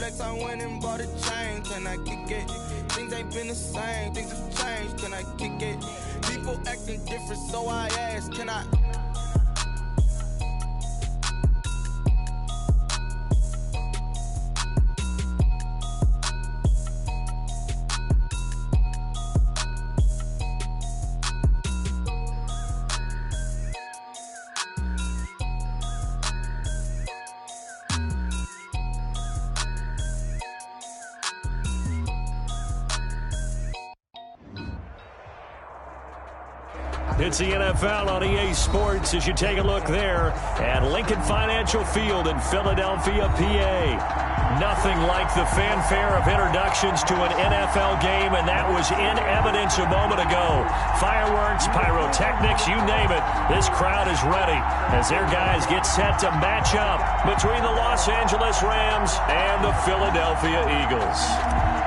flex, I went and bought a chain. Can I kick it? Things ain't been the same, things have changed. Can I kick it? People acting different, so I asked, can I? It's the NFL on EA Sports as you take a look there at Lincoln Financial Field in Philadelphia, PA. Nothing like the fanfare of introductions to an NFL game, and that was in evidence a moment ago. Fireworks, pyrotechnics, you name it. This crowd is ready as their guys get set to match up between the Los Angeles Rams and the Philadelphia Eagles.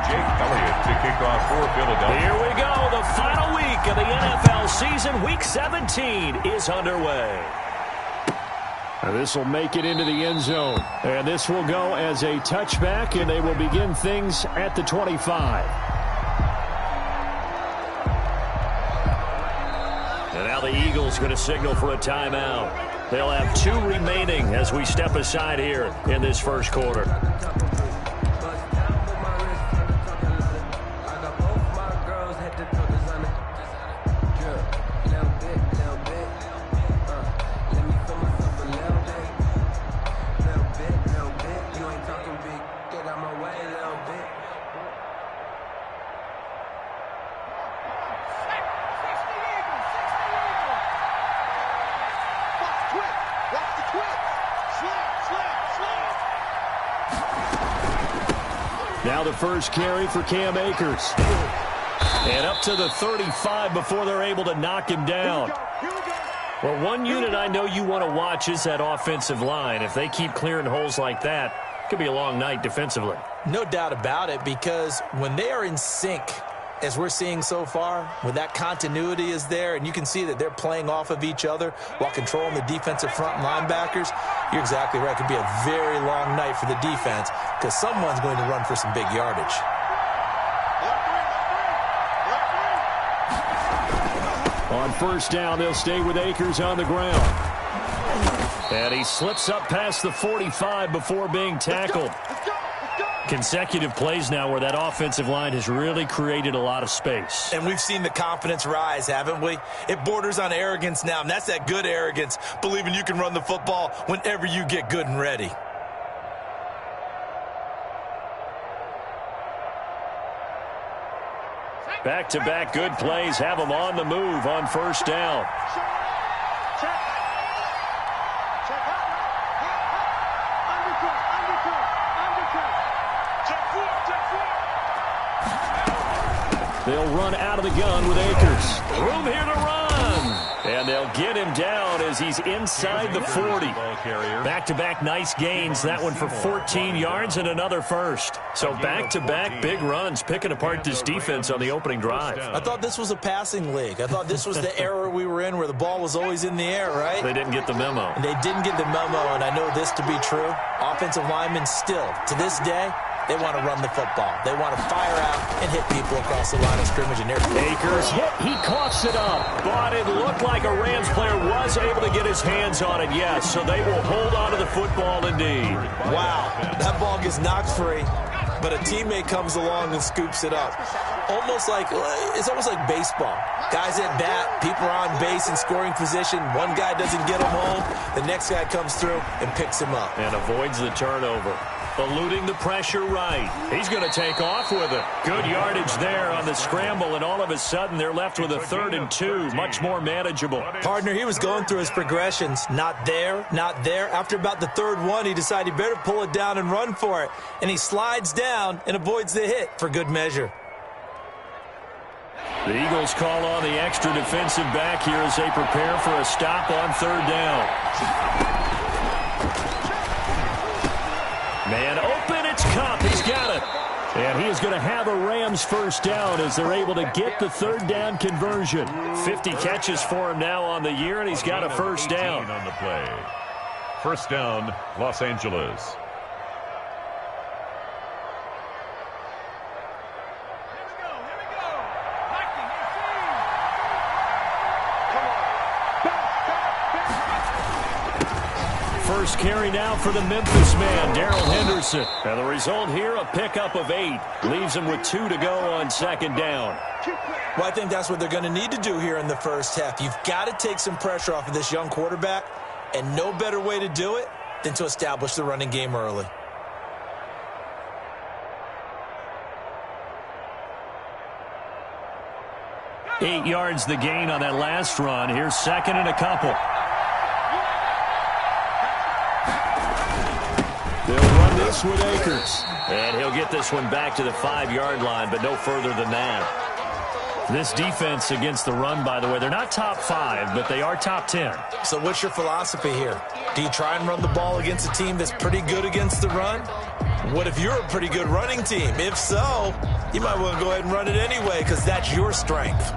Jake Elliott to kick off for Philadelphia. Here we go. The final week of the NFL season. Week 17 is underway. This will make it into the end zone. And this will go as a touchback, and they will begin things at the 25. And now the Eagles going to signal for a timeout. They'll have 2 remaining as we step aside here in this first quarter. Now the first carry for Cam Akers. And up to the 35 before they're able to knock him down. Well, one unit I know you want to watch is that offensive line. If they keep clearing holes like that, it could be a long night defensively. No doubt about it, because when they are in sync, as we're seeing so far, when that continuity is there, and you can see that they're playing off of each other while controlling the defensive front linebackers, you're exactly right. It could be a very long night for the defense because someone's going to run for some big yardage. On first down, they'll stay with Akers on the ground. And he slips up past the 45 before being tackled. Consecutive plays now where that offensive line has really created a lot of space. And we've seen the confidence rise, haven't we? It borders on arrogance now, and that's that good arrogance, believing you can run the football whenever you get good and ready. Back-to-back good plays have them on the move on first down. They'll run out of the gun with Akers. Room here to run. And they'll get him down as he's inside the 40. Back-to-back nice gains. That one for 14 yards and another first. So back-to-back big runs, picking apart this defense on the opening drive. I thought this was a passing league. I thought this was the era we were in where the ball was always in the air, right? They didn't get the memo. And they didn't get the memo, and I know this to be true. Offensive linemen still, to this day, they want to run the football. They want to fire out and hit people across the line of scrimmage. And Akers hit. He coughs it up. But it looked like a Rams player was able to get his hands on it, yes. So they will hold on to the football indeed. Wow. That ball gets knocked free, but a teammate comes along and scoops it up. It's almost like baseball. Guys at bat, people are on base in scoring position. One guy doesn't get him home. The next guy comes through and picks him up. And avoids the turnover. Eluding the pressure right. He's going to take off with it. Good yardage there on the scramble, and all of a sudden they're left with a 3rd and 2. Much more manageable. Partner, he was going through his progressions. Not there, not there. After about the 3rd one, he decided he better pull it down and run for it. And he slides down and avoids the hit for good measure. The Eagles call on the extra defensive back here as they prepare for a stop on 3rd down. Man open, it's Cup. He's got it. And he is going to have a Rams first down as they're able to get the 3rd down conversion. 50 catches for him now on the year, and he's got a first down. On the play. First down, Los Angeles. carry now for the Memphis man, Darrell Henderson. And the result here, a pickup of 8. Leaves him with 2 to go on second down. Well, I think that's what they're going to need to do here in the first half. You've got to take some pressure off of this young quarterback, and no better way to do it than to establish the running game early. Eight yards the gain on that last run. Here's second and a couple. They'll run this with Akers. And he'll get this one back to the 5-yard line, but no further than that. This defense against the run, by the way, they're not top 5, but they are top 10. So what's your philosophy here? Do you try and run the ball against a team that's pretty good against the run? What if you're a pretty good running team? If so, you might want to go ahead and run it anyway because that's your strength.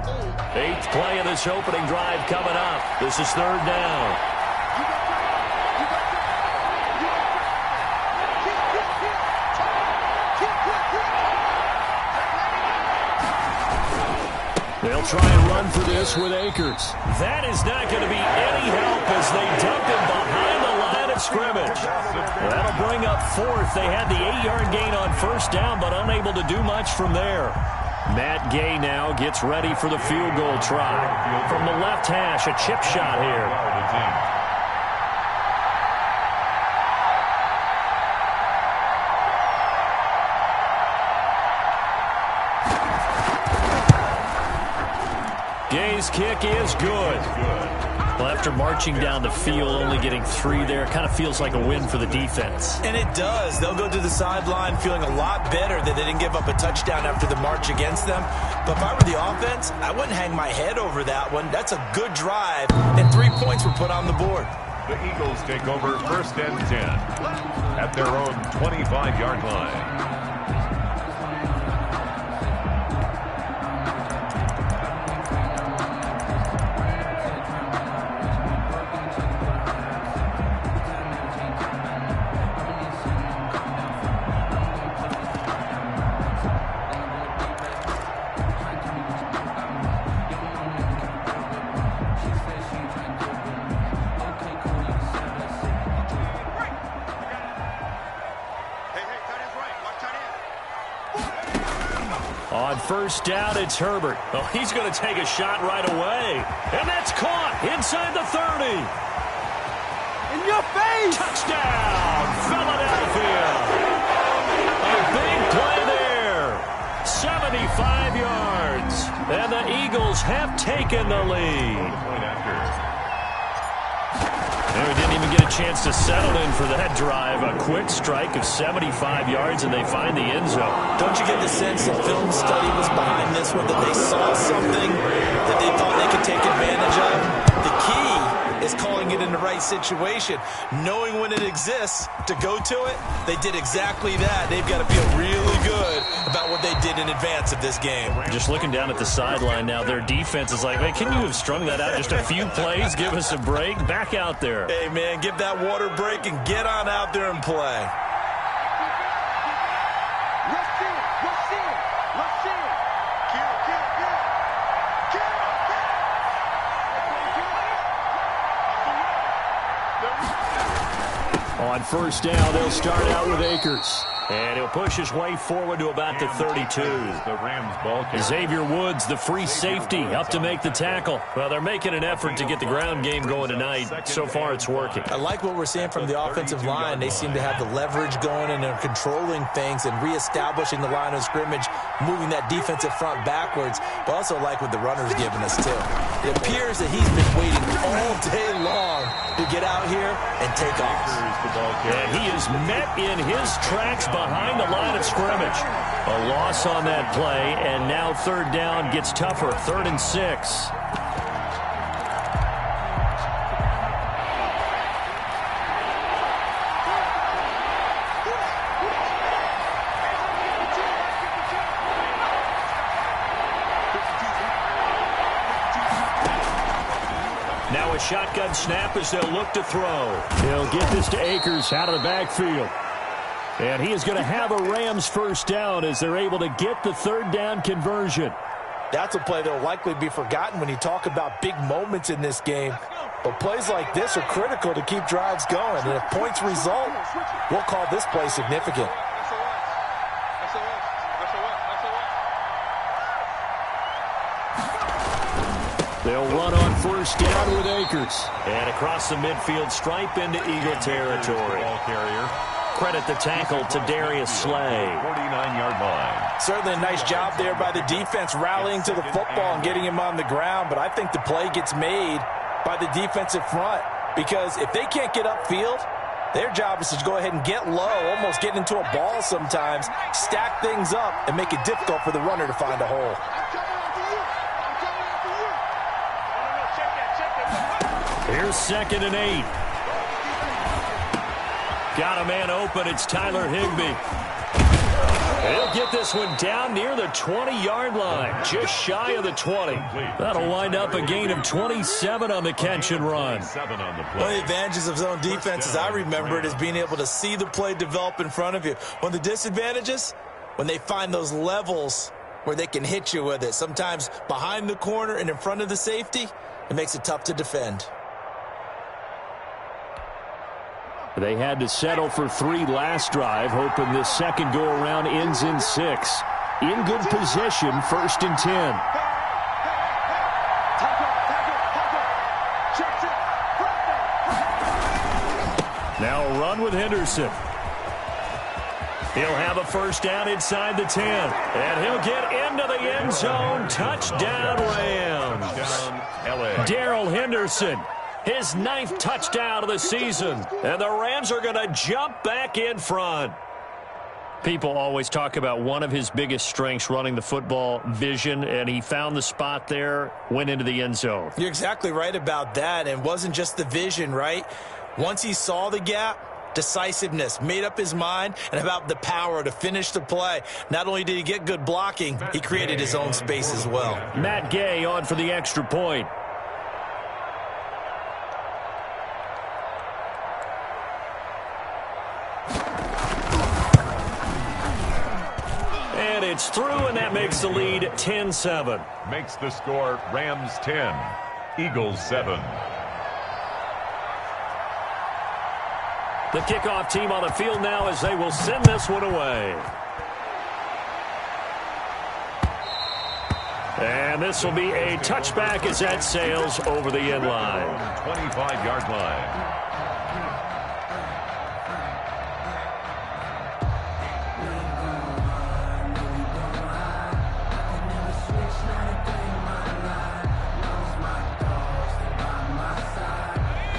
8th play of this opening drive coming up. This is third down. They'll try and run for this with Akers. That is not going to be any help as they dump him behind the line of scrimmage. That'll bring up 4th. They had the 8-yard gain on first down, but unable to do much from there. Matt Gay now gets ready for the field goal try. From the left hash, a chip shot here. Gay's kick is good. Well, after marching down the field, only getting 3 there, it kind of feels like a win for the defense. And it does. They'll go to the sideline feeling a lot better that they didn't give up a touchdown after the march against them. But if I were the offense, I wouldn't hang my head over that one. That's a good drive, and 3 points were put on the board. The Eagles take over first and 10 at their own 25-yard line. On first down, it's Herbert. Oh, he's going to take a shot right away. And that's caught inside the 30. In your face! Touchdown, Philadelphia. A big play there. 75 yards. And the Eagles have taken the lead. And we didn't even get a chance to settle in for that drive. A quick strike of 75 yards, and they find the end zone. Don't you get the sense that film study was behind this one, that they saw something that they thought they could take advantage of? The key is calling it in the right situation. Knowing when it exists to go to it, they did exactly that. They've got to feel really good about what they did in advance of this game. Just looking down at the sideline now, their defense is like, hey, can you have strung that out just a few plays? Give us a break. Back out there. Hey, man, give that water break and get on out there and play. On first down, they'll start out with Akers. And he'll push his way forward to about the 32. The Rams ball carrier. Xavier Woods, the free safety, up to make the tackle. Well, they're making an effort to get the ground game going tonight. So far, it's working. I like what we're seeing from the offensive line. They seem to have the leverage going, and they're controlling things and reestablishing the line of scrimmage, moving that defensive front backwards. But also like what the runner's giving us, too. It appears that he's been waiting all day long to get out here and take off. And he is met in his tracks behind the line of scrimmage. A loss on that play, and now third down gets tougher. 3rd and 6. Now a shotgun snap as they'll look to throw. They'll get this to Akers out of the backfield. And he is going to have a Rams first down as they're able to get the third down conversion. That's a play that will likely be forgotten when you talk about big moments in this game. But plays like this are critical to keep drives going. And if points result, we'll call this play significant. They'll run on first down with Akers. And across the midfield stripe into Eagle territory. Ball carrier. Credit the tackle to Darius Slay. 49-yard line. Certainly a nice job there by the defense rallying to the football and getting him on the ground. But I think the play gets made by the defensive front. Because if they can't get upfield, their job is to go ahead and get low, almost get into a ball sometimes, stack things up, and make it difficult for the runner to find a hole. Here's 2nd and 8. Got a man open. It's Tyler Higbee. He'll get this one down near the 20-yard line, just shy of the 20. That'll wind up a gain of 27 on the catch and run. One of the advantages of zone defense, as I remember it, is being able to see the play develop in front of you. One of the disadvantages, when they find those levels where they can hit you with it, sometimes behind the corner and in front of the safety, it makes it tough to defend. They had to settle for 3 last drive, hoping this second go-around ends in 6. In good position, 1st and 10. Now a run with Henderson. He'll have a first down inside the 10. And he'll get into the end zone. Touchdown, Rams. Darrell Henderson. His 9th touchdown of the season. And the Rams are going to jump back in front. People always talk about one of his biggest strengths, running the football, vision, and he found the spot there, went into the end zone. You're exactly right about that, and it wasn't just the vision, right? Once he saw the gap, decisiveness, made up his mind, and about the power to finish the play. Not only did he get good blocking, he created his own space as well. Matt Gay on for the extra point. And it's through, and that makes the lead 10-7. Makes the score Rams 10, Eagles 7. The kickoff team on the field now as they will send this one away. And this will be a touchback as that sails over the end line. 25-yard line.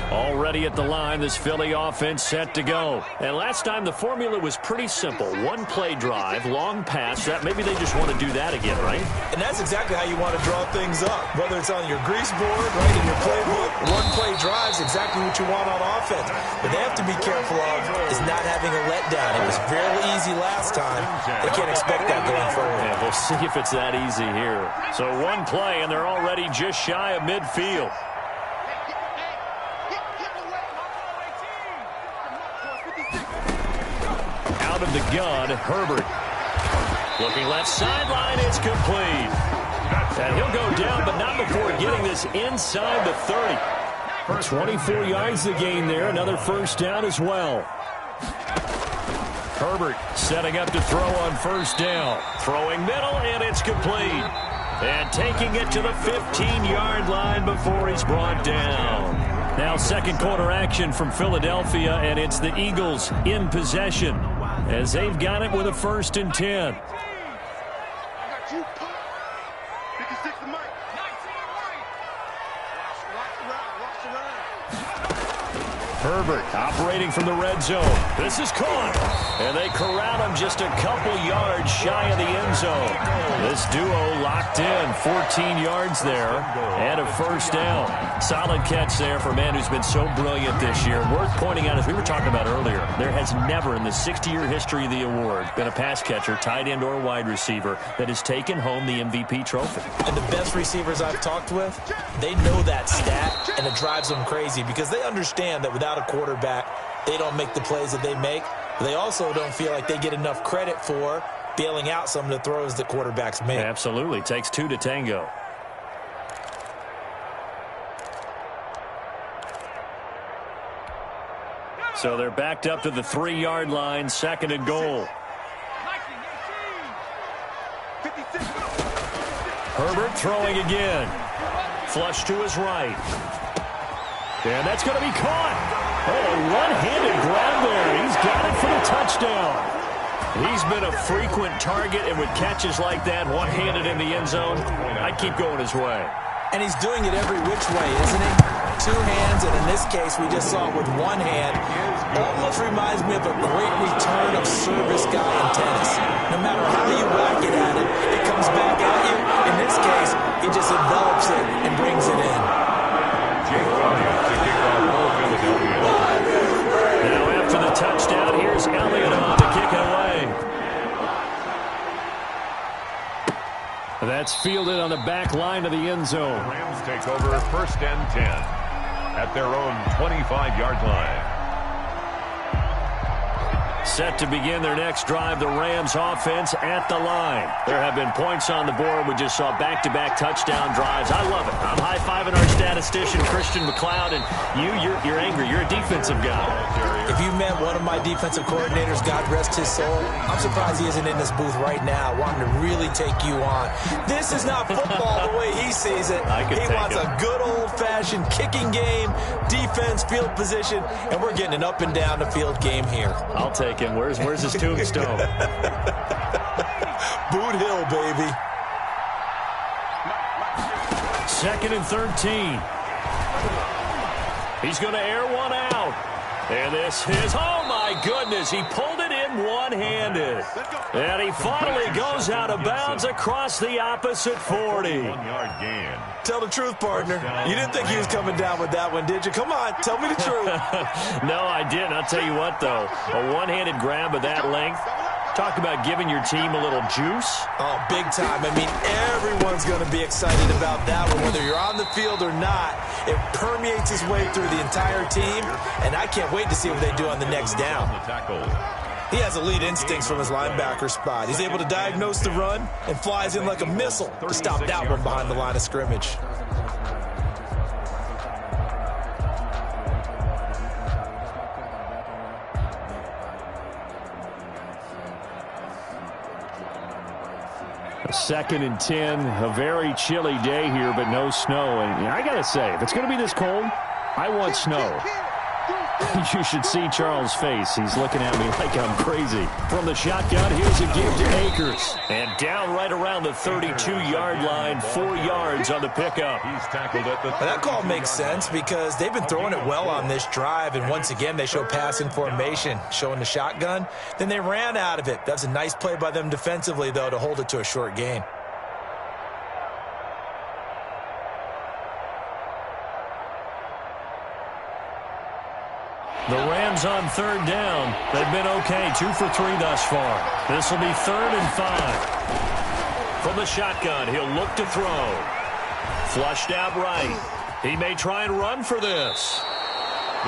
Already at the line, this Philly offense set to go. And last time the formula was pretty simple. One play drive, long pass. That maybe they just want to do that again, right? And that's exactly how you want to draw things up. Whether it's on your grease board, right, in your playbook, one play drive is exactly what you want on offense. But they have to be careful of is not having a letdown. It was very easy last time. They can't expect that going forward. Yeah, we'll see if it's that easy here. So one play, and they're already just shy of midfield. Out of the gun, Herbert. Looking left sideline, it's complete. And he'll go down, but not before getting this inside the 30. 24 yards to gain there, another first down as well. Herbert setting up to throw on first down. Throwing middle, and it's complete. And taking it to the 15-yard line before he's brought down. Now second quarter action from Philadelphia, and it's the Eagles in possession as they've got it with a 1st and 10. Herbert operating from the red zone. This is caught. And they corral him just a couple yards shy of the end zone. This duo locked in. 14 yards there and a first down. Solid catch there for a man who's been so brilliant this year. Worth pointing out, as we were talking about earlier, there has never in the 60-year history of the award been a pass catcher, tight end, or wide receiver that has taken home the MVP trophy. And the best receivers I've talked with, they know that stat, and it drives them crazy because they understand that without a quarterback, they don't make the plays that they make. They also don't feel like they get enough credit for bailing out some of the throws that quarterbacks make. Absolutely. Takes two to tango. So they're backed up to the 3-yard line, 2nd and goal. Herbert throwing again. Flush to his right. And that's going to be caught. Oh, one-handed grab there. He's got it for the touchdown. He's been a frequent target, and with catches like that, one-handed in the end zone, I'd keep going his way. And he's doing it every which way, isn't he? 2 hands, and in this case, we just saw it with 1 hand. Almost reminds me of a great return of service guy in tennis. No matter how you whack it at it, it comes back at you. In this case, he just envelops it and brings it in. Now after the touchdown, here's Elliott on to kick it away. That's fielded on the back line of the end zone. Rams take over 1st and 10 at their own 25-yard line. Set to begin their next drive, the Rams offense at the line. There have been points on the board. We just saw back-to-back touchdown drives. I love it. I'm high-fiving our statistician, Christian McLeod, and you're angry. You're a defensive guy. If you met one of my defensive coordinators, God rest his soul, I'm surprised he isn't in this booth right now wanting to really take you on. This is not football the way he sees it. He wants a good old-fashioned kicking game, defense, field position, and we're getting an up-and-down-the-field game here. I'll take it. Where's his tombstone? Boot Hill, baby. 2nd and 13. He's going to air one out. And this is, oh my goodness, he pulled it in one-handed. And he finally goes out of bounds across the opposite 40. 1-yard gain. Tell the truth, partner. You didn't think he was coming down with that one, did you? Come on, tell me the truth. No, I didn't. I'll tell you what, though. A one-handed grab of that length. Talk about giving your team a little juice. Oh, big time. I mean, everyone's going to be excited about that one, whether you're on the field or not. It permeates its way through the entire team, and I can't wait to see what they do on the next down. He has elite instincts from his linebacker spot. He's able to diagnose the run and flies in like a missile to stop that one behind the line of scrimmage. A 2nd and 10, a very chilly day here, but no snow. And I got to say, if it's going to be this cold, I want snow. You should see Charles' face. He's looking at me like I'm crazy. From the shotgun, here's a give to Akers. And down right around the 32-yard line, 4 yards on the pickup. He's tackled at the... That call makes sense because they've been throwing it well on this drive, and once again, they show passing formation, showing the shotgun. Then they ran out of it. That's a nice play by them defensively, though, to hold it to a short gain. The Rams on 3rd down. They've been okay, 2 for 3 thus far. This will be 3rd and 5. From the shotgun, he'll look to throw. Flushed out right. He may try and run for this.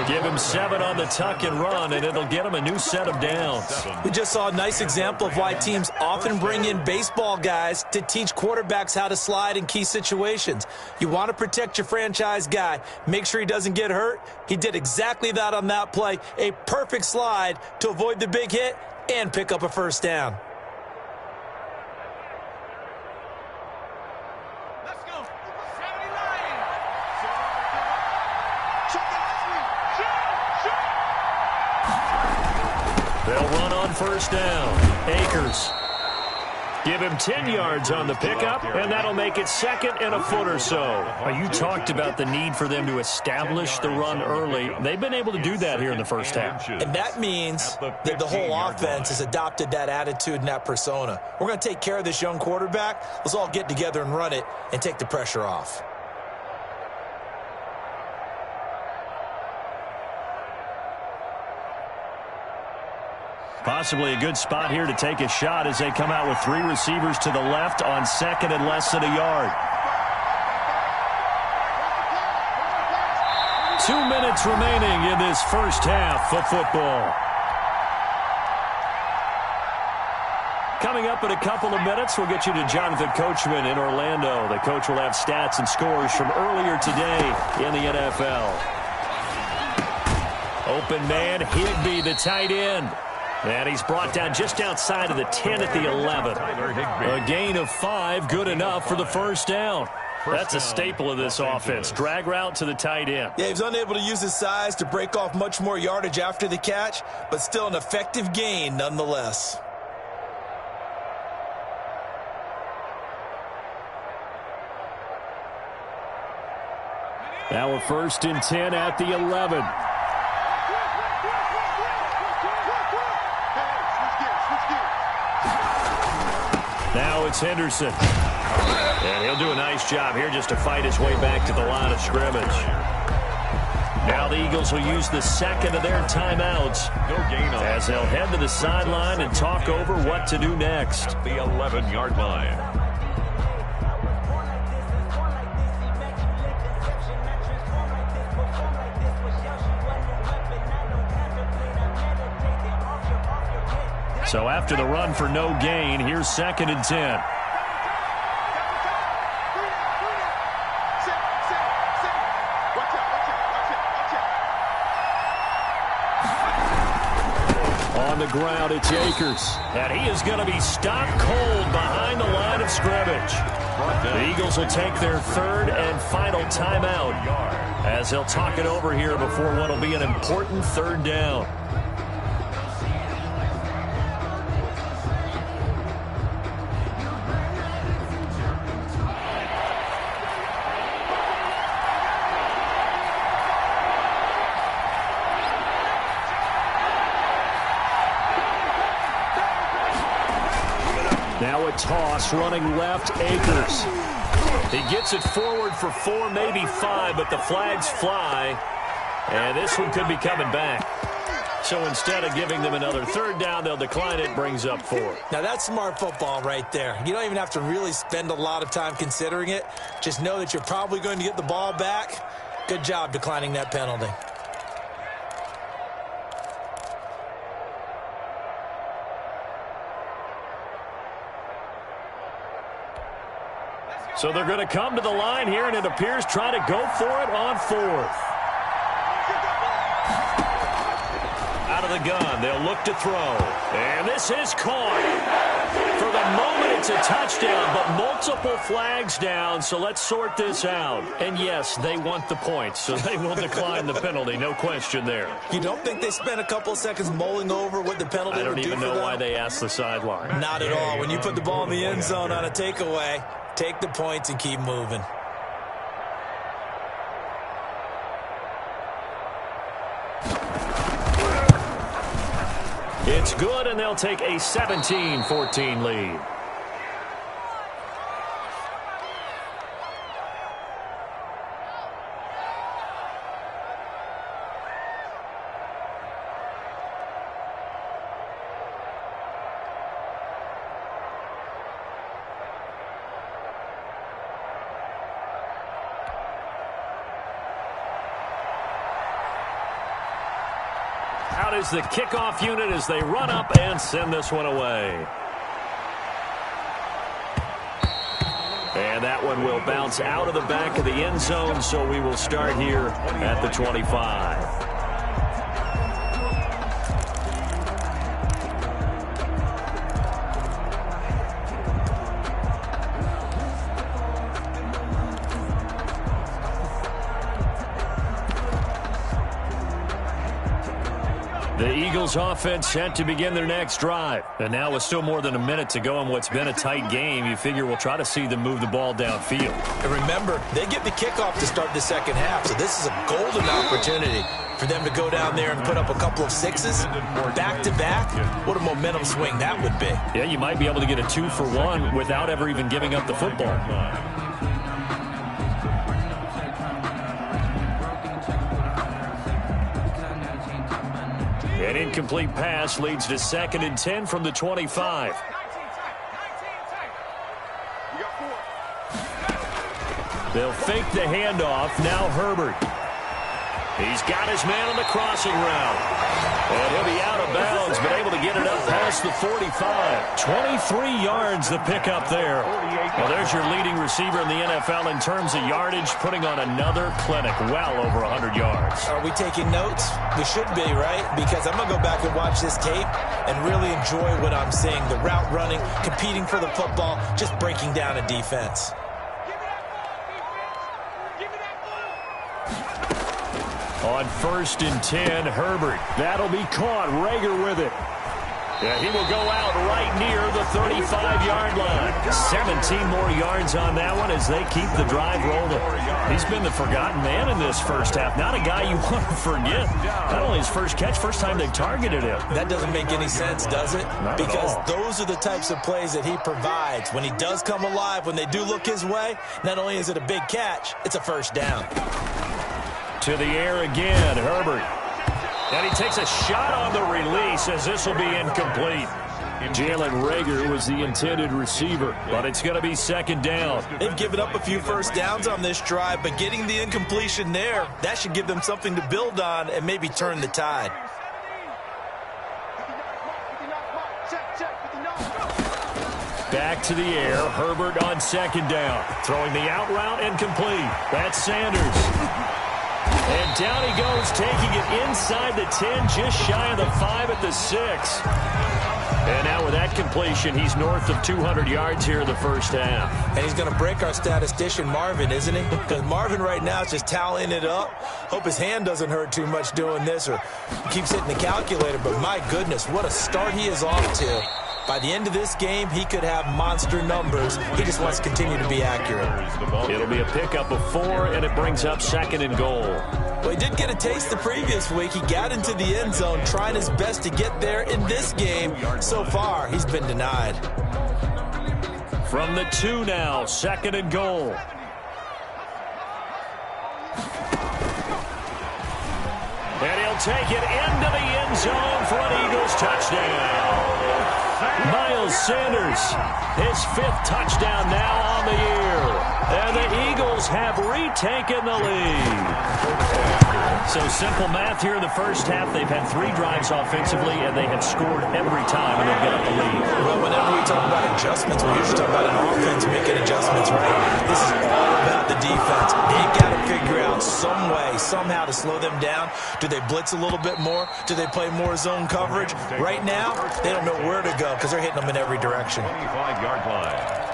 Give him 7 on the tuck and run, and it'll get him a new set of downs. We just saw a nice example of why teams often bring in baseball guys to teach quarterbacks how to slide in key situations. You want to protect your franchise guy. Make sure he doesn't get hurt. He did exactly that on that play. A perfect slide to avoid the big hit and pick up a 1st down. They'll run on 1st down. Akers. Give him 10 yards on the pickup, and that'll make it 2nd and a foot or so. You talked about the need for them to establish the run early. They've been able to do that here in the first half. And that means that the whole offense has adopted that attitude and that persona. We're going to take care of this young quarterback. Let's all get together and run it and take the pressure off. Possibly a good spot here to take a shot as they come out with 3 receivers to the left on 2nd and less than a yard. 2 minutes remaining in this first half of football. Coming up in a couple of minutes, we'll get you to Jonathan Coachman in Orlando. The coach will have stats and scores from earlier today in the NFL. Open man, Higbee, the tight end. And he's brought down just outside of the 10 at the 11. A gain of 5, good enough for the first down. That's a staple of this offense. Drag route to the tight end. Yeah, he's unable to use his size to break off much more yardage after the catch, but still an effective gain nonetheless. Now a 1st and 10 at the 11. Now it's Henderson. And he'll do a nice job here just to fight his way back to the line of scrimmage. Now the Eagles will use the second of their timeouts as they'll head to the sideline and talk over what to do next. The 11-yard line. So after the run for no gain, here's 2nd and 10. On the ground, it's Akers. And he is going to be stopped cold behind the line of scrimmage. The Eagles will take their 3rd and final timeout as they'll talk it over here before what will be an important 3rd down. Now a toss, running left, Akers. He gets it forward for 4, maybe 5, but the flags fly. And this one could be coming back. So instead of giving them another 3rd down, they'll decline it, brings up 4. Now that's smart football right there. You don't even have to really spend a lot of time considering it. Just know that you're probably going to get the ball back. Good job declining that penalty. So they're going to come to the line here, and it appears try to go for it on 4th. Out of the gun, they'll look to throw. And this is caught. For the moment, it's a touchdown, but multiple flags down, so let's sort this out. And yes, they want the points, so they will decline the penalty, no question there. You don't think they spent a couple of seconds mulling over what the penalty would do for them? I don't even know why they asked the sideline. Not at all. When you put the ball in the end zone on a takeaway, take the points and keep moving. It's good, and they'll take a 17-14 lead. Out is the kickoff unit as they run up and send this one away. And that one will bounce out of the back of the end zone, so we will start here at the 25. The Eagles offense set to begin their next drive. And now with still more than a minute to go in what's been a tight game, you figure we'll try to see them move the ball downfield. And remember, they get the kickoff to start the second half, so this is a golden opportunity for them to go down there and put up a couple of 6s back-to-back. What a momentum swing that would be. Yeah, you might be able to get a 2-for-1 without ever even giving up the football. An incomplete pass leads to 2nd and 10 from the 25. They'll fake the handoff. Now Herbert. He's got his man on the crossing route. And he'll be out of bounds, but able to get it up past the 45. 23 yards the pickup there. Well, there's your leading receiver in the NFL in terms of yardage, putting on another clinic, well over 100 yards. Are we taking notes? We should be, right? Because I'm going to go back and watch this tape and really enjoy what I'm seeing. The route running, competing for the football, just breaking down a defense. On 1st and 10, Herbert. That'll be caught. Rager with it. Yeah, he will go out right near the 35-yard line. 17 more yards on that one as they keep the drive rolling. He's been the forgotten man in this first half. Not a guy you want to forget. Not only his first catch, first time they've targeted him. That doesn't make any sense, does it? Because those are the types of plays that he provides. When he does come alive, when they do look his way, not only is it a big catch, it's a first down. To the air again, Herbert. And he takes a shot on the release as this will be incomplete. Jalen Rager was the intended receiver, but it's going to be second down. They've given up a few first downs on this drive, but getting the incompletion there, that should give them something to build on and maybe turn the tide. Back to the air, Herbert on second down. Throwing the out route incomplete. That's Sanders. And down he goes, taking it inside the 10, just shy of the 5 at the 6. And now with that completion, he's north of 200 yards here in the first half. And he's going to break our statistician, Marvin, isn't he? Because Marvin right now is just tallying it up. Hope his hand doesn't hurt too much doing this or keeps hitting the calculator. But my goodness, what a start he is off to. By the end of this game, he could have monster numbers. He just wants to continue to be accurate. It'll be a pickup of 4, and it brings up 2nd and goal. Well, he did get a taste the previous week. He got into the end zone, trying his best to get there in this game. So far, he's been denied. From the 2 now, 2nd and goal. And he'll take it into the end zone for an Eagles touchdown. Miles Sanders, his 5th touchdown now on the year. And the Eagles have retaken the lead. So simple math here in the first half. They've had 3 drives offensively, and they have scored every time, and they've got the lead. Well, whenever we talk about adjustments, we usually talk about an offense making adjustments, right? This is all about the defense. They've got to figure out some way, somehow to slow them down. Do they blitz a little bit more? Do they play more zone coverage? Right now, they don't know where to go because they're hitting them in every direction. 25-yard line.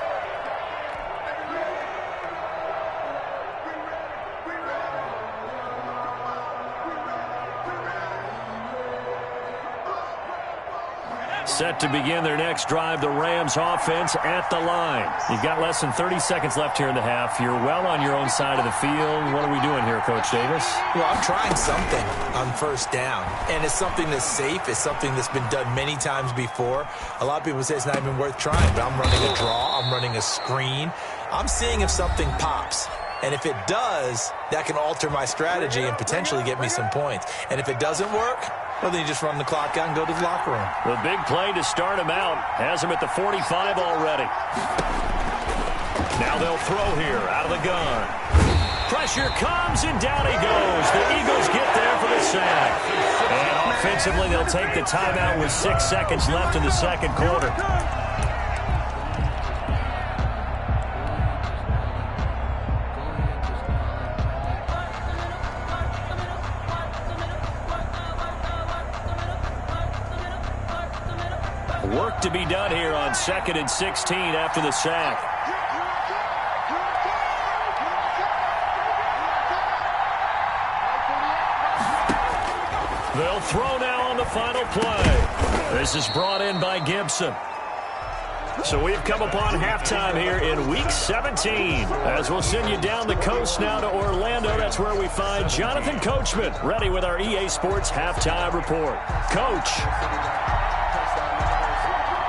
Set to begin their next drive, the Rams offense at the line. You've got less than 30 seconds left here in the half. You're well on your own side of the field. What are we doing here, Coach Davis? Well, I'm trying something on first down, and it's something that's safe. It's something that's been done many times before. A lot of people say it's not even worth trying, but I'm running a draw. I'm running a screen. I'm seeing if something pops. And if it does, that can alter my strategy and potentially get me some points. And if it doesn't work, well, then you just run the clock out and go to the locker room. The big play to start him out. Has him at the 45 already. Now they'll throw here out of the gun. Pressure comes, and down he goes. The Eagles get there for the sack. And offensively, they'll take the timeout with 6 seconds left in the second quarter. Work to be done here on 2nd and 16 after the sack. They'll throw now on the final play. This is brought in by Gibson. So we've come upon halftime here in Week 17. As we'll send you down the coast now to Orlando. That's where we find Jonathan Coachman ready with our EA Sports Halftime Report. Coach.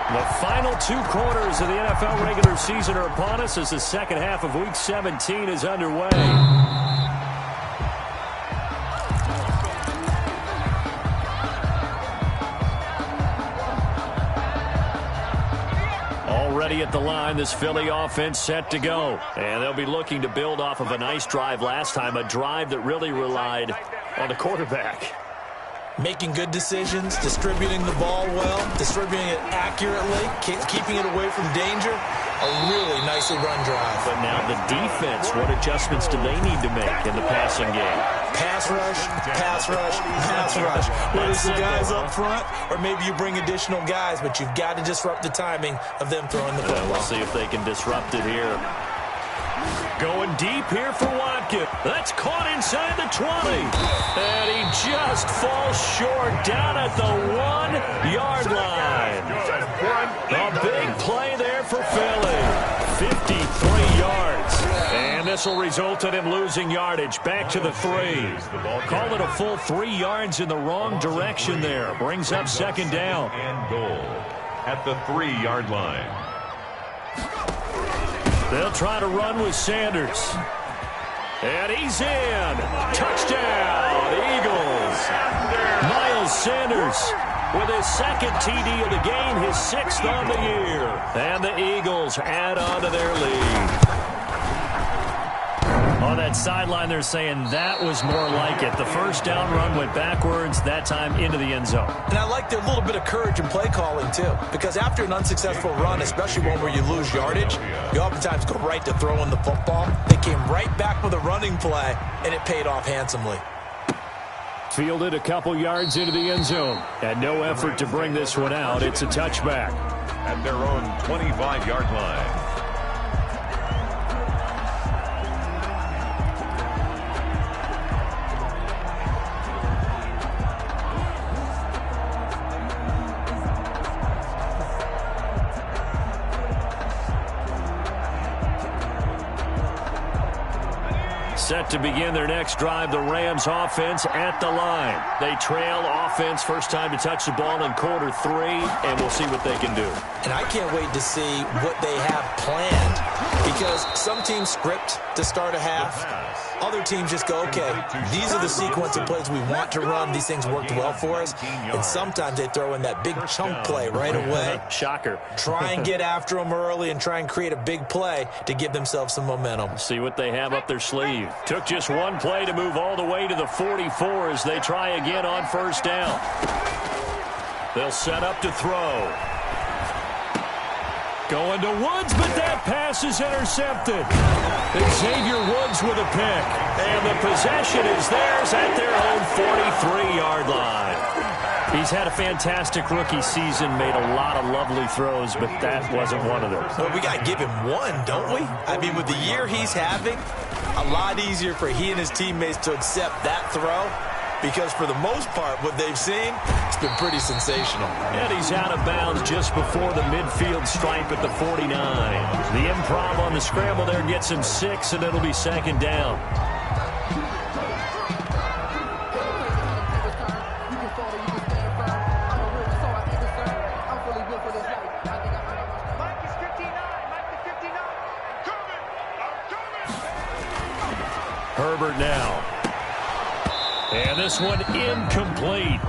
The final 2 quarters of the NFL regular season are upon us as the second half of Week 17 is underway. Already at the line, this Philly offense set to go. And they'll be looking to build off of a nice drive last time, a drive that really relied on the quarterback. making good decisions, distributing the ball well, distributing it accurately, keeping it away from danger. A really nicely run drive. But now the defense, what adjustments do they need to make in the passing game? Pass rush, pass rush, pass rush. Whether it's the guys up front or maybe you bring additional guys, but you've got to disrupt the timing of them throwing the football. We'll see if they can disrupt it here. Going deep here for Watkins. That's caught inside the 20. And he just falls short down at the 1-yard line. A big play there for Philly. 53 yards. And this will result in him losing yardage. Back to the 3. Call it a full 3 yards in the wrong direction there. Brings up second down. And goal at the 3-yard line. They'll try to run with Sanders. And he's in. Touchdown, Eagles. Miles Sanders with his second TD of the game, his 6th on the year. And the Eagles add on to their lead. On that sideline, they're saying that was more like it. The first down run went backwards, that time into the end zone. And I like their little bit of courage in play calling, too. Because after an unsuccessful run, especially one where you lose yardage, you oftentimes go right to throwing the football. They came right back with a running play, and it paid off handsomely. Fielded a couple yards into the end zone. And no effort to bring this one out. It's a touchback. At their own 25-yard line. Set to begin their next drive, the Rams offense at the line. They trail offense, first time to touch the ball in quarter 3, and we'll see what they can do. And I can't wait to see what they have planned, because some teams script to start a half. Other teams just go, okay, these are the sequence of plays we want to run. These things worked well for us. And sometimes they throw in that big chunk play right away. Shocker. Try and get after them early and try and create a big play to give themselves some momentum. See what they have up their sleeve. Took just one play to move all the way to the 44 as they try again on first down. They'll set up to throw. Going to Woods, but that pass is intercepted. Xavier Woods with a pick. And the possession is theirs at their own 43-yard line. He's had a fantastic rookie season, made a lot of lovely throws, but that wasn't one of them. Well, we got to give him one, don't we? I mean, with the year he's having, a lot easier for he and his teammates to accept that throw. Because for the most part, what they've seen, it's been pretty sensational. And he's out of bounds just before the midfield stripe at the 49. The improv on the scramble there gets him 6, and it'll be second down. Herbert now. And this one incomplete.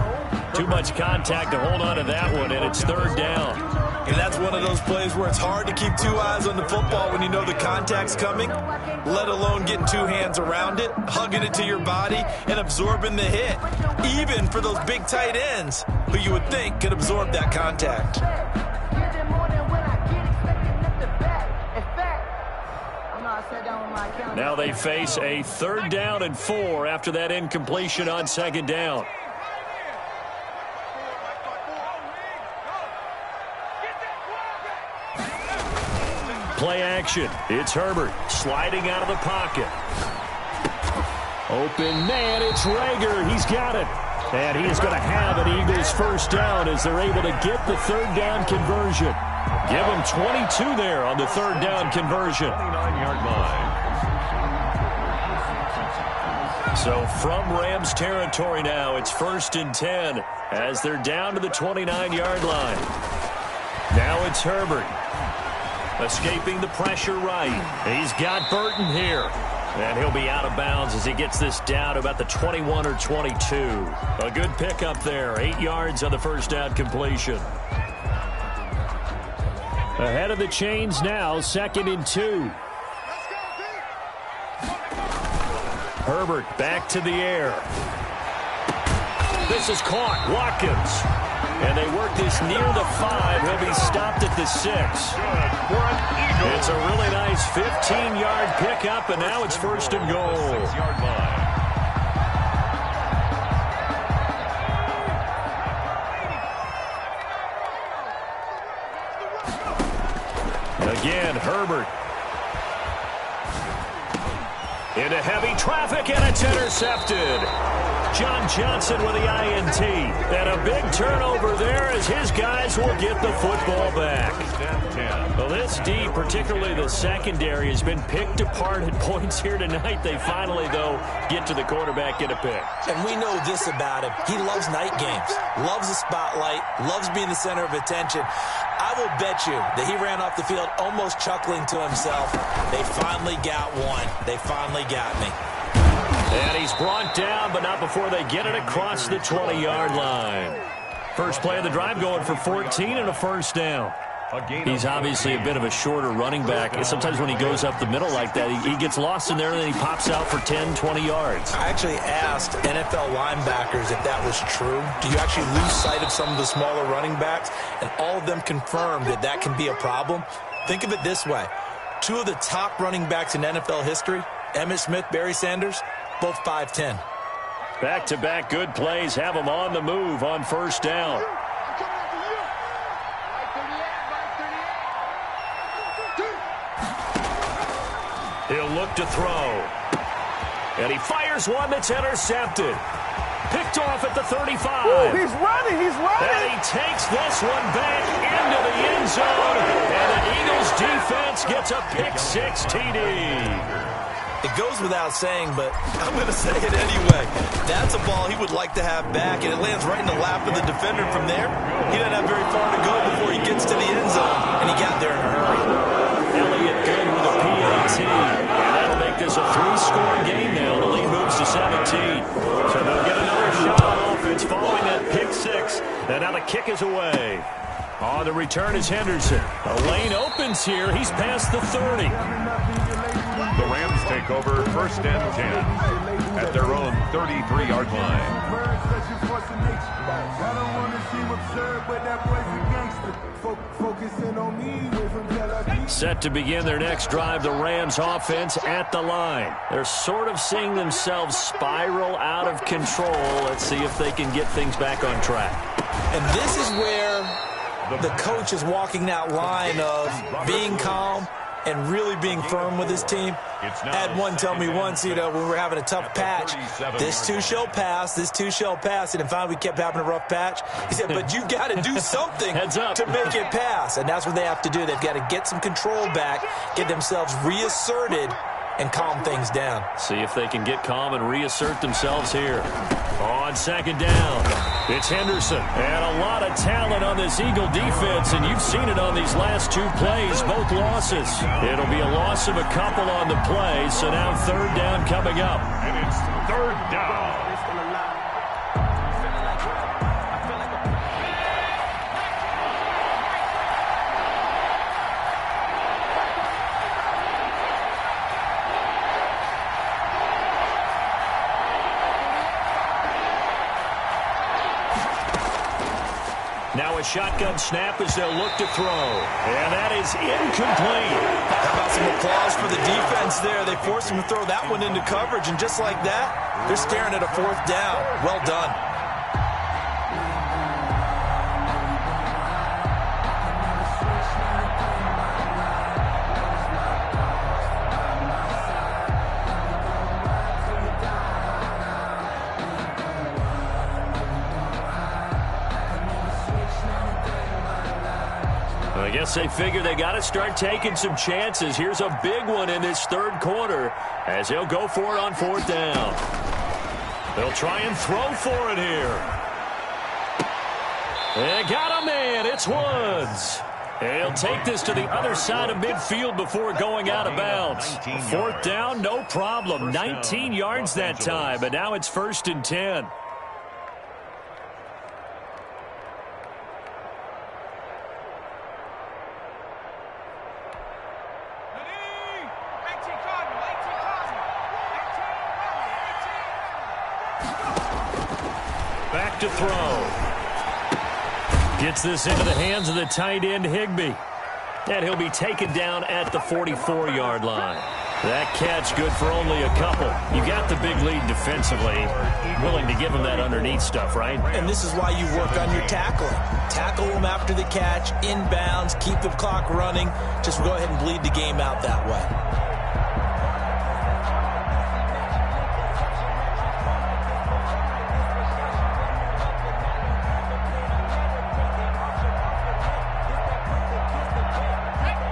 Too much contact to hold on to that one, and it's third down. And that's one of those plays where it's hard to keep 2 eyes on the football when you know the contact's coming, let alone getting 2 hands around it, hugging it to your body, and absorbing the hit, even for those big tight ends who you would think could absorb that contact. Now they face a 3rd down and 4 after that incompletion on second down. Play action. It's Herbert sliding out of the pocket. Open man, it's Rager. He's got it. And he is going to have an Eagles first down as they're able to get the 3rd down conversion. Give him 22 there on the 3rd down conversion. 29-yard line. So from Rams territory now, it's 1st and 10 as they're down to the 29-yard line. Now it's Herbert. Escaping the pressure right. He's got Burton here. And he'll be out of bounds as he gets this down to about the 21 or 22. A good pickup there. 8 yards on the first down completion. Ahead of the chains now, 2nd and 2. Herbert back to the air. This is caught. Watkins. And they work this near the 5. He'll be stopped at the 6. It's a really nice 15-yard pickup, and now it's first and goal. 6-yard line. Again, Herbert. Into heavy traffic, and it's intercepted. John Johnson with the INT. And a big turnover there as his guys will get the football back. Well, this D, particularly the secondary, has been picked apart at points here tonight. They finally, though, get to the quarterback, get a pick. And we know this about him. He loves night games, loves the spotlight, loves being the center of attention. I will bet you that he ran off the field almost chuckling to himself. They finally got one. They finally got me. And he's brought down, but not before they get it across the 20-yard line. First play of the drive going for 14 and a first down. He's obviously a bit of a shorter running back. Sometimes when he goes up the middle like that, he gets lost in there and then he pops out for 10, 20 yards. I actually asked NFL linebackers if that was true. Do you actually lose sight of some of the smaller running backs? And all of them confirmed that that can be a problem. Think of it this way. Two of the top running backs in NFL history, Emmitt Smith, Barry Sanders, both 5'10". Back-to-back good plays have him on the move on first down. He'll look to throw. And he fires one that's intercepted. Picked off at the 35. Ooh, he's running. And he takes this one back into the end zone. And the Eagles defense gets a pick-6 TD. It goes without saying, but I'm going to say it anyway. That's a ball he would like to have back, and it lands right in the lap of the defender from there. He doesn't have very far to go before he gets to the end zone, and he got there in a hurry. Elliott good with a PAT. And that'll make this a 3-score game now. The lead moves to 17. So they'll get another shot on offense following that pick-6. And now the kick is away. On the return is Henderson. A lane opens here. He's past the 30. The Rams take over first and 10 at their own 33-yard line. Set to begin their next drive, the Rams offense at the line. They're sort of seeing themselves spiral out of control. Let's see if they can get things back on track. And this is where the coach is walking that line of being calm and really being firm with his team. I had one tell me once, when we were having a tough patch, this too shall pass, this too shall pass. And finally we kept having a rough patch. He said, but you got to do something to make it pass. And that's what they have to do. They've got to get some control back, get themselves reasserted, and calm things down. See if they can get calm and reassert themselves here. On second down, it's Henderson. And a lot of talent on this Eagle defense, and you've seen it on these last two plays, both losses. It'll be a loss of a couple on the play, so now third down coming up. And it's third down. Now a shotgun snap as they'll look to throw. And that is incomplete. How about some applause for the defense there? They forced him to throw that one into coverage, and just like that, they're staring at a fourth down. Well done. I guess they figure they got to start taking some chances. Here's a big one in this third quarter as he'll go for it on fourth down. They'll try and throw for it here. They got a man. It's Woods. He'll take this to the other side of midfield before going out of bounds. Fourth down, no problem. 19 yards that time, but now it's first and 10. back to throw. Gets this into the hands of the tight end, Higbee. And he'll be taken down at the 44-yard line. That catch good for only a couple. You got the big lead defensively. Willing to give him that underneath stuff, right? And this is why you work on your tackling. Tackle them after the catch, inbounds, keep the clock running. Just go ahead and bleed the game out that way.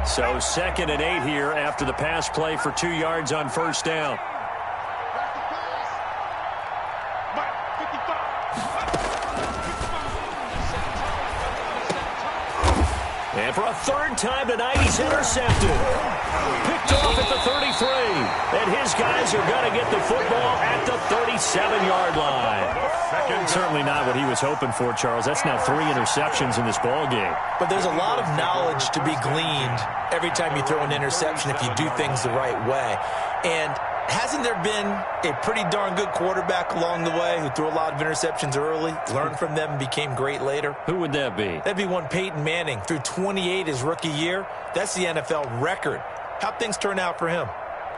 So 2nd and 8 here after the pass play for 2 yards on first down. And for a 3rd time tonight, he's intercepted. Picked off at the 33. And his guys are going to get the football at the 37-yard line. Certainly not what he was hoping for, Charles. That's now 3 interceptions in this ball game. But there's a lot of knowledge to be gleaned every time you throw an interception if you do things the right way. And hasn't there been a pretty darn good quarterback along the way who threw a lot of interceptions early, learned from them, and became great later? Who would that be? That'd be one Peyton Manning. Threw 28 his rookie year. That's the NFL record. How'd things turn out for him?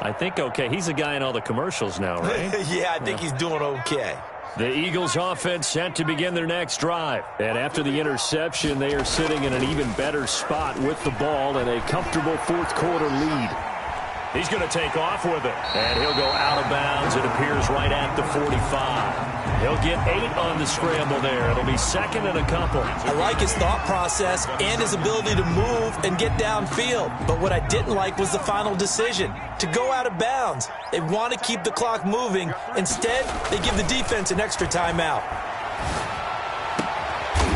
I think okay. He's a guy in all the commercials now, right? Yeah, I think he's doing okay. The Eagles offense set to begin their next drive. And after the interception, they are sitting in an even better spot with the ball and a comfortable 4th quarter lead. He's going to take off with it. And he'll go out of bounds. It appears right at the 45. He'll get 8 on the scramble there. It'll be 2nd and a couple. I like his thought process and his ability to move and get downfield. But what I didn't like was the final decision, to go out of bounds. They want to keep the clock moving. Instead, they give the defense an extra timeout.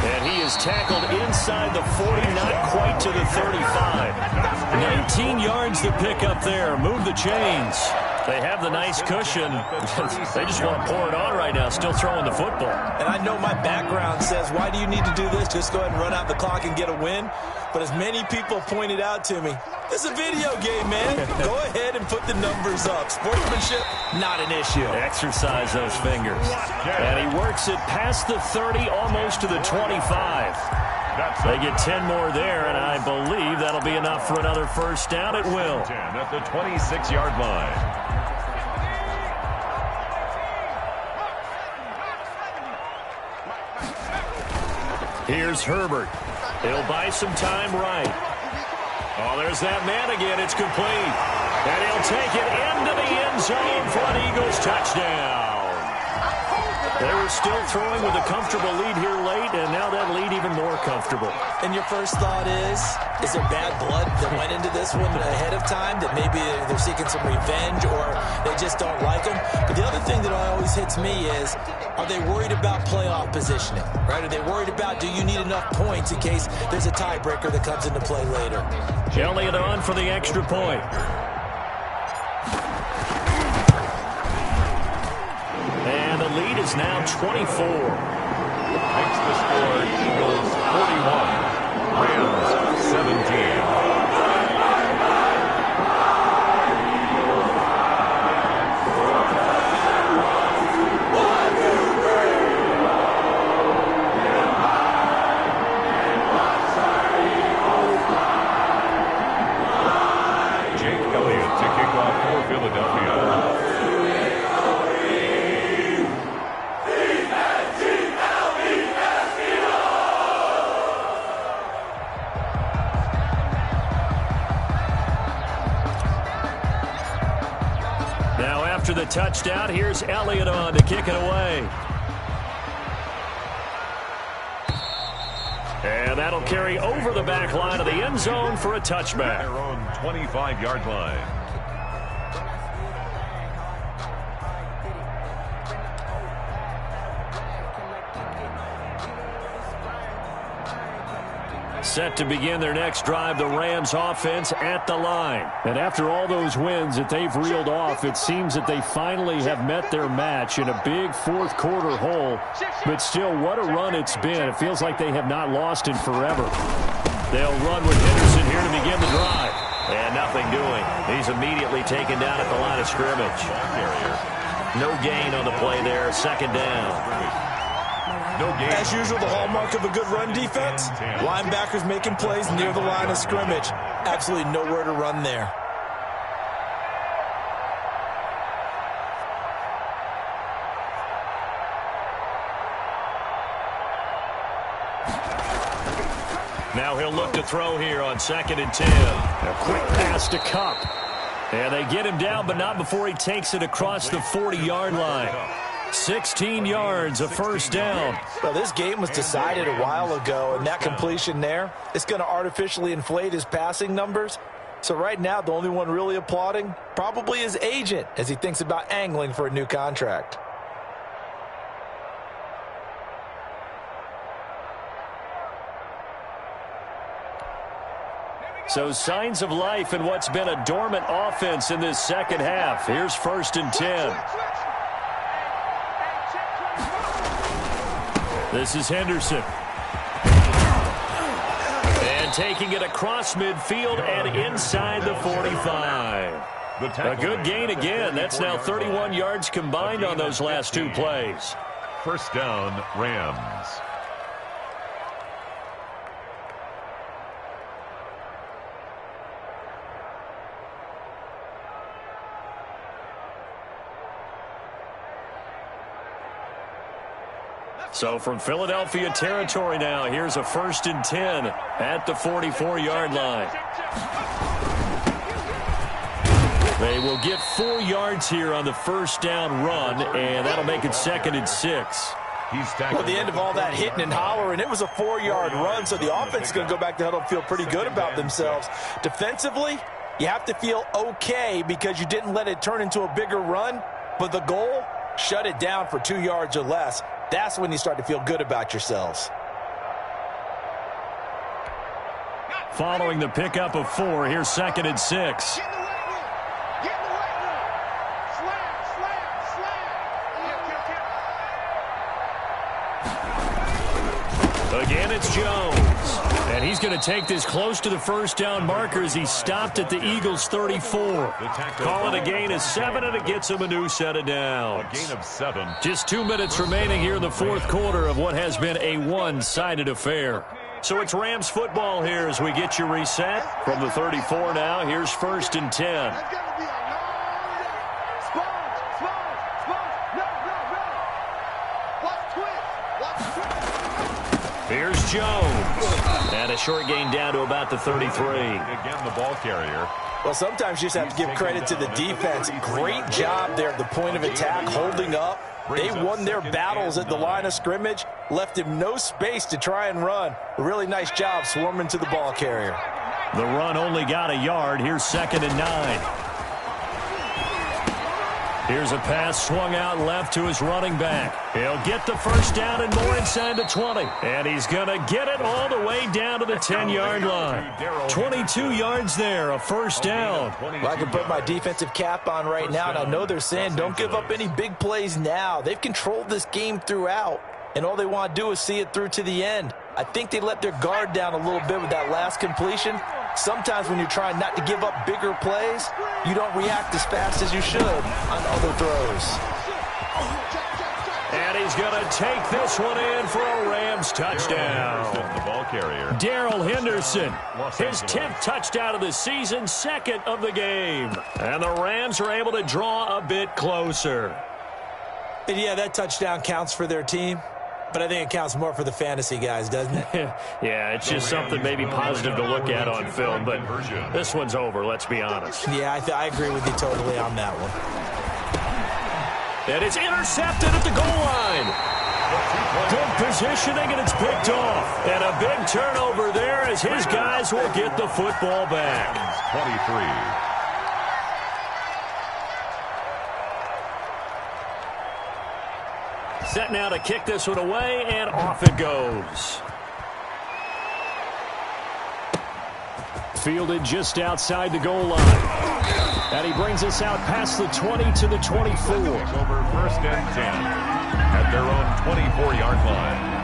And he is tackled inside the 40, not quite to the 35. 19 yards to pick up there. Move the chains. They have the nice cushion. They just want to pour it on right now, still throwing the football. And I know my background says, why do you need to do this? Just go ahead and run out the clock and get a win. But as many people pointed out to me, it's a video game, man. Go ahead and put the numbers up. Sportsmanship, not an issue. Exercise those fingers. And he works it past the 30, almost to the 25. They get 10 more there, and I believe that'll be enough for another first down. It will. 10 at the 26-yard line. Here's Herbert. He'll buy some time right. Oh, there's that man again. It's complete. And he'll take it into the end zone for an Eagles touchdown. They were still throwing with a comfortable lead here late, and now that lead even more comfortable. And your first thought is there bad blood that went into this one ahead of time, that maybe they're seeking some revenge or they just don't like them? But the other thing that always hits me is, are they worried about playoff positioning, right? Are they worried about, do you need enough points in case there's a tiebreaker that comes into play later? Elliott on for the extra point. And the lead is now 24. Makes the score Eagles 41, Rams 17. After the touchdown, here's Elliott on to kick it away. And that'll carry over the back line of the end zone for a touchback. Their own 25-yard line. Set to begin their next drive, the Rams offense at the line. And after all those wins that they've reeled off, it seems that they finally have met their match in a big fourth quarter hole. But still, what a run it's been. It feels like they have not lost in forever. They'll run with Henderson here to begin the drive. And nothing doing. He's immediately taken down at the line of scrimmage. No gain on the play there, second down. no gain. As usual, the hallmark of a good run defense, linebackers making plays near the line of scrimmage. Absolutely nowhere to run there. Now he'll look to throw here on 2nd and 10. A quick pass to Cup. And they get him down, but not before he takes it across the 40-yard line. 16 yards, a first down. Well, this game was decided a while ago, and that completion there, it's going to artificially inflate his passing numbers. So right now, the only one really applauding, probably his agent, as he thinks about angling for a new contract. So signs of life in what's been a dormant offense in this second half. Here's 1st and 10. This is Henderson. And taking it across midfield and inside the 45. A good gain again. That's now 31 yards combined on those last 2 plays. First down, Rams. So from Philadelphia territory now, here's a 1st and 10 at the 44-yard line. They will get 4 yards here on the first down run, and that'll make it 2nd and 6. Well, at the end of all that hitting and hollering, it was a 4-yard run, so the offense is going to go back to huddle and feel pretty good about themselves. Defensively, you have to feel okay because you didn't let it turn into a bigger run, but the goal, shut it down for 2 yards or less. That's when you start to feel good about yourselves. Following the pickup of 4, here's 2nd and 6. Again, it's Jones. And he's going to take this close to the first down marker as he stopped at the Eagles' 34. Call it a gain of 7, and it gets him a new set of downs. A gain of 7. Just 2 minutes remaining here in the fourth quarter of what has been a one-sided affair. So it's Rams football here as we get you reset. From the 34 now, here's 1st and 10. Here's Jones. And a short gain down to about the 33. Again, the ball carrier. Well, sometimes you just have to give credit to the defense. Great job there at the point of attack, holding up. They won their battles at the line of scrimmage, left him no space to try and run. A really nice job swarming to the ball carrier. The run only got a yard. Here's 2nd and 9. Here's a pass swung out left to his running back. He'll get the first down and more inside the 20. And he's going to get it all the way down to the 10-yard line. 22 yards there, a first down. Well, I can put my defensive cap on right now, and I know they're saying don't give up any big plays now. They've controlled this game throughout, and all they want to do is see it through to the end. I think they let their guard down a little bit with that last completion. Sometimes when you're trying not to give up bigger plays, you don't react as fast as you should on other throws. And he's going to take this one in for a Rams touchdown. The ball carrier. Darrell Henderson, his 10th touchdown of the season, 2nd of the game. And the Rams are able to draw a bit closer. And yeah, that touchdown counts for their team. But I think it counts more for the fantasy guys, doesn't it? Yeah, it's just something maybe positive to look at on film, but this one's over, let's be honest. Yeah, I agree with you totally on that one. And it's intercepted at the goal line. Good positioning, and it's picked off. And a big turnover there as his guys will get the football back. 23. Set now to kick this one away, and off it goes. Fielded just outside the goal line. And he brings us out past the 20 to the 24. Over 1st and 10 at their own 24-yard line.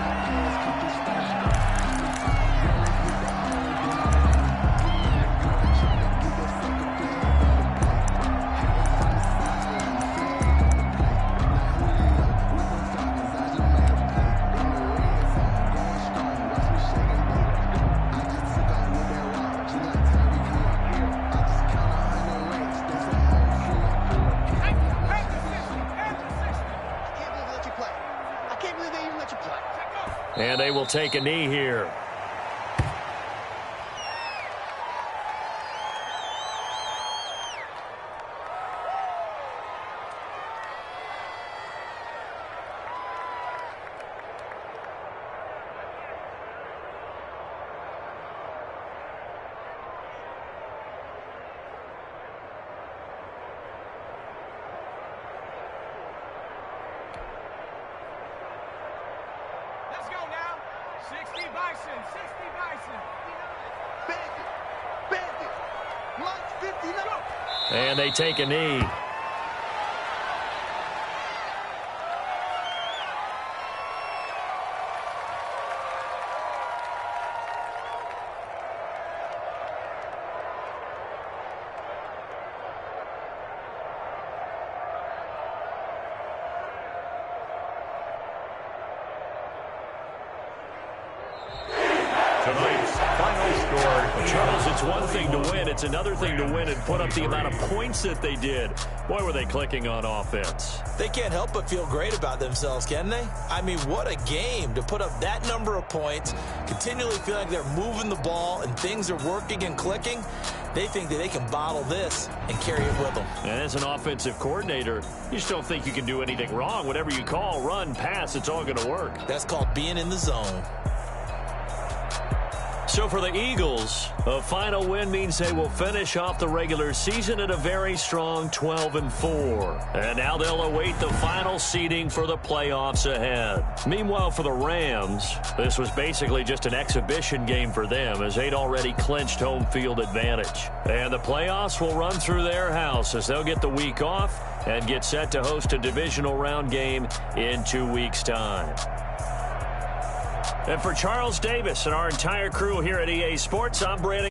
And they will take a knee here. Let's go now. 60 Bison, 60 Bison. Bandit, lunch 59. And they take a knee. Tonight's final score. Charles, it's one thing to win. It's another thing to win and put up the amount of points that they did. Boy, were they clicking on offense. They can't help but feel great about themselves, can they? I mean, what a game to put up that number of points, continually feel like they're moving the ball and things are working and clicking. They think that they can bottle this and carry it with them. And as an offensive coordinator, you just don't think you can do anything wrong. Whatever you call, run, pass, it's all going to work. That's called being in the zone. So for the Eagles, a final win means they will finish off the regular season at a very strong 12-4. And now they'll await the final seeding for the playoffs ahead. Meanwhile, for the Rams, this was basically just an exhibition game for them as they'd already clinched home field advantage. And the playoffs will run through their house as they'll get the week off and get set to host a divisional round game in 2 weeks' time. And for Charles Davis and our entire crew here at EA Sports, I'm Brandon.